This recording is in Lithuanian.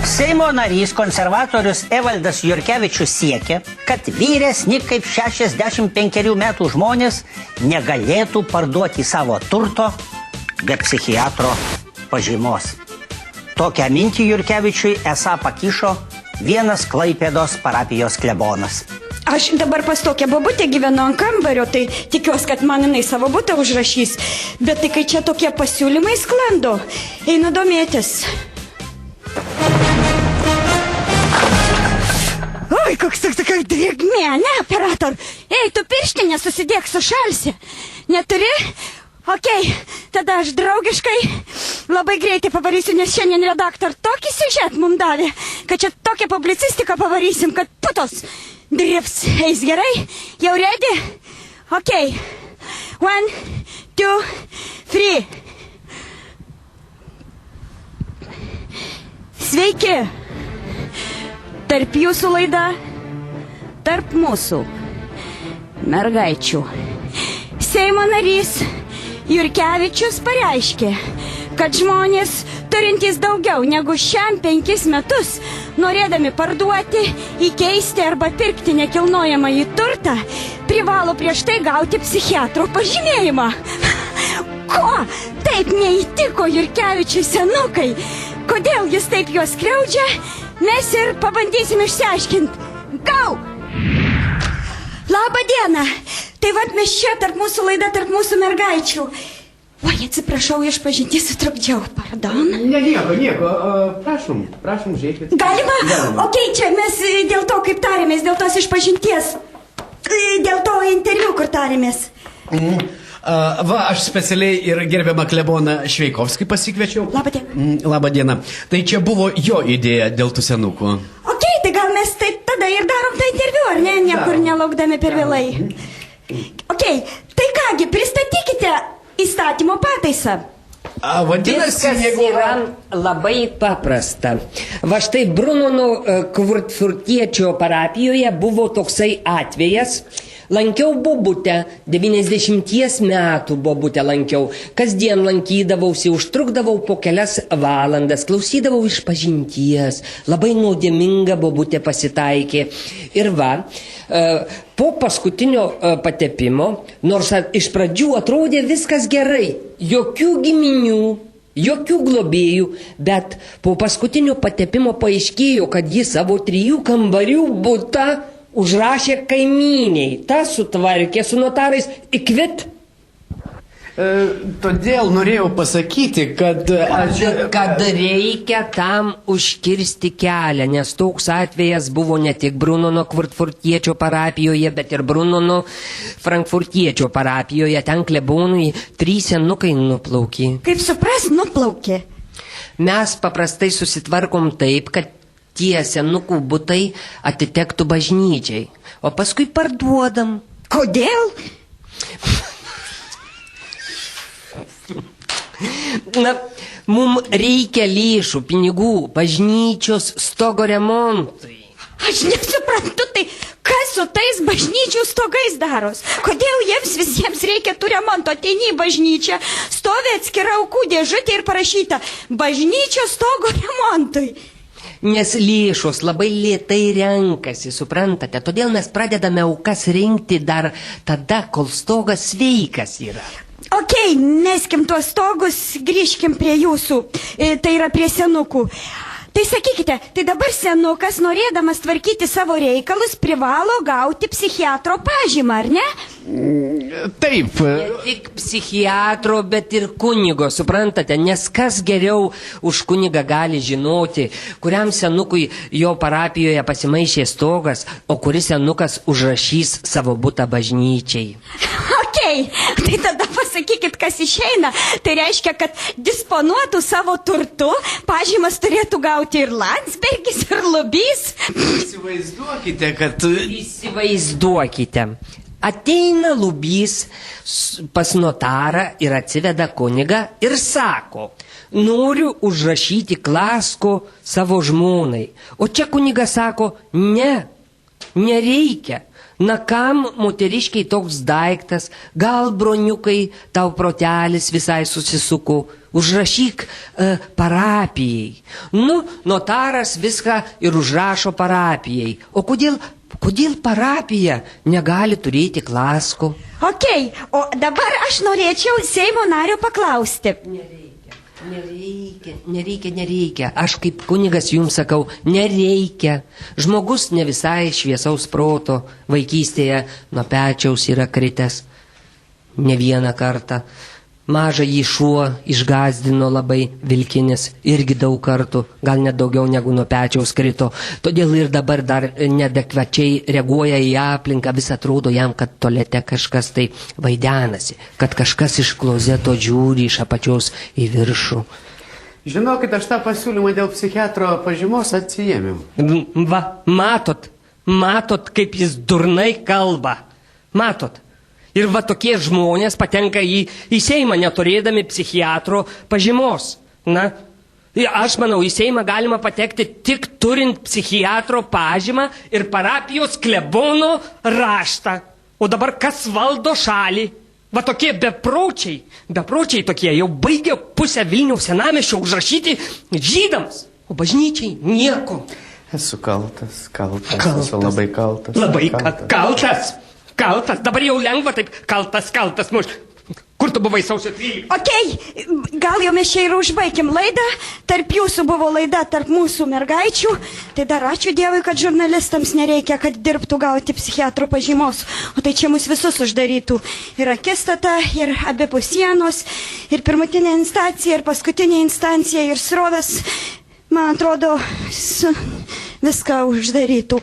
Seimo narys konservatorius Evaldas Jurkevičius siekia, kad vyresni kaip 65 metų žmonės negalėtų parduoti savo turto be psichiatro pažymos. Tokią mintį Jurkevičiui esą pakišo vienas Klaipėdos parapijos klebonas. Aš dabar pas tokią babutę gyvenu ant kambario, tai tikiuosi, kad man jinai savo butą užrašys. Bet tai kai čia tokie pasiūlymai sklando, einu domėtis. Oi, koks tokia drėgmė, ne, operator? Ei, tu pirštinę susidėk, sušalsi. Neturi? Okei, tada aš draugiškai labai greitai pavarysiu, nes šiandien redaktor tokį siužet mum davė, kad čia tokią publicistiką pavarysim, kad putos drips. Eis gerai? Jau ready? Okei. 1, 2, 3. Sveiki. Tarp jūsų laida, tarp mūsų mergaičių. Seimo narys Jurkevičius pareiškė, kad žmonės turintys daugiau negu šiam 5 metus, norėdami parduoti, įkeisti arba pirkti nekilnojamąjį turtą, privalo prieš tai gauti psichiatro pažymėjimą. Ko taip neįtiko Jurkevičiui senukai? Kodėl jis taip juos skriaudžia? Mes ir pabandysim išsiaiškinti. Gau! Labą dieną! Tai vat mes čia, tarp mūsų laida, tarp mūsų mergaičių. Oi, atsiprašau, išpažinti sutrukdžiau, pardon. Nieko, prašom, žiūrėkit. Galima? Okei, čia mes dėl to, kaip tarėmės, dėl tos išpažinties. Dėl to interviu, kur tarėmės. Va, aš specialiai ir gerbiamą kleboną Šveikovskį pasikviečiau. Labą dieną. Labą dieną. Tai čia buvo jo idėja dėl tų senukų. Okei, tai gal mes taip tada ir darom tą interviu, ar ne? Niekur nelaukdami per vėlai. Okei, tai kągi, pristatykite įstatymo pataisą. Viskas yra labai paprasta. Va štai Brunono Kvartfurtiečio parapijoje buvo toksai atvejas. Lankiau bobutę, 90 metų bobutę lankiau. Kasdien lankydavausi, užtrukdavau po kelias valandas, klausydavau išpažinties. Labai nuodėminga bobutė pasitaikė. Ir va, po paskutinio patepimo, nors iš pradžių atrodė viskas gerai, jokių giminių, jokių globėjų, bet po paskutinio patepimo paaiškėjo, kad ji savo 3 kambarių butą užrašė kaimyniai, tą sutvarkė su notarais įkvit. Todėl norėjau pasakyti, kad reikia tam užkirsti kelią, nes toks atvejas buvo ne tik Brunono Kvartfurtiečio parapijoje, bet ir Brunono Frankfurtiečio parapijoje. Ten klebonui 3 senukai nuplaukė. Kaip supras, nuplaukė? Mes paprastai susitvarkom taip, kad tie senukų butai atitektų bažnyčiai, o paskui parduodam. Kodėl? Na, mums reikia lėšų, pinigų, bažnyčios stogo remontui. Aš nesuprantu, tai kas su tais bažnyčių stogais daros? Kodėl jiems visiems reikia tų remonto? Ateini į bažnyčią, stovi atskira aukų dėžutė ir parašyta bažnyčios stogo remontui. Nes lėšos labai lėtai renkasi, suprantate? Todėl mes pradedame aukas rinkti dar tada, kol stogas sveikas yra. Okei, meskim tuos stogus, grįžkim prie jūsų, tai yra prie senukų. Tai sakykite, tai dabar senukas, norėdamas tvarkyti savo reikalus, privalo gauti psichiatro pažymą, ar ne? Taip. Ne tik psichiatro, bet ir kunigo, suprantate, nes kas geriau už kunigą gali žinoti, kuriam senukui jo parapijoje pasimaišė stogas, o kuris senukas užrašys savo butą bažnyčiai. Okei, tai tada pasakykit, kas išeina. Tai reiškia, kad disponuotų savo turtu, pažymas turėtų gauti ir Landsbergis, ir Lubys. Įsivaizduokite, kad... Įsivaizduokite. Ateina Lubys pas notarą ir atsiveda kunigą ir sako, noriu užrašyti Klasko savo žmonai. O čia kunigas sako, ne, nereikia. Na kam moteriškiai toks daiktas, gal broniukai tau protelis visai susisuko, užrašyk parapijai. Nu, notaras viską ir užrašo parapijai. O kodėl parapija negali turėti klasko? Okei, o dabar aš norėčiau Seimo nario paklausti. Nereikia. Aš kaip kunigas jums sakau, nereikia. Žmogus ne visai šviesaus proto vaikystėje nuo pečiaus yra kritęs. Ne vieną kartą. Mažą jį šuo išgazdino labai vilkinis irgi daug kartų, gal net daugiau negu nuo pečiaus krito. Todėl ir dabar dar neadekvačiai reaguoja į aplinką, vis atrodo jam, kad tolete kažkas tai vaidenasi, kad kažkas iš klozeto žiūri iš apačios į viršų. Žinokit, aš tą pasiūlymą dėl psichiatro pažymos atsijėmiau. Va, matot, kaip jis durnai kalba. Matot. Ir va tokie žmonės patenka į Seimą, neturėdami psichiatro pažymos. Na, aš manau, į Seimą galima patekti tik turint psichiatro pažymą ir parapijos klebono raštą. O dabar kas valdo šalį? Va tokie bepročiai tokie, jau baigė pusę Vilniaus senamiesčio užrašyti žydams, o bažnyčiai nieko. Esu kaltas, esu labai kaltas. Labai kaltas, dabar jau lengva taip, kaltas, kur tu buvai sausio 13? Okei, gal jau mes čia ir užbaigim laidą, tarp jūsų buvo laida tarp mūsų mergaičių, tai dar ačiū Dievui, kad žurnalistams nereikia, kad dirbtų gauti psichiatro pažymos, o tai čia mus visus uždarytų. Ir akistata, ir abipus sienos, ir pirmutinė instancija, ir paskutinė instancija, ir srovės, man atrodo, viską uždarytų.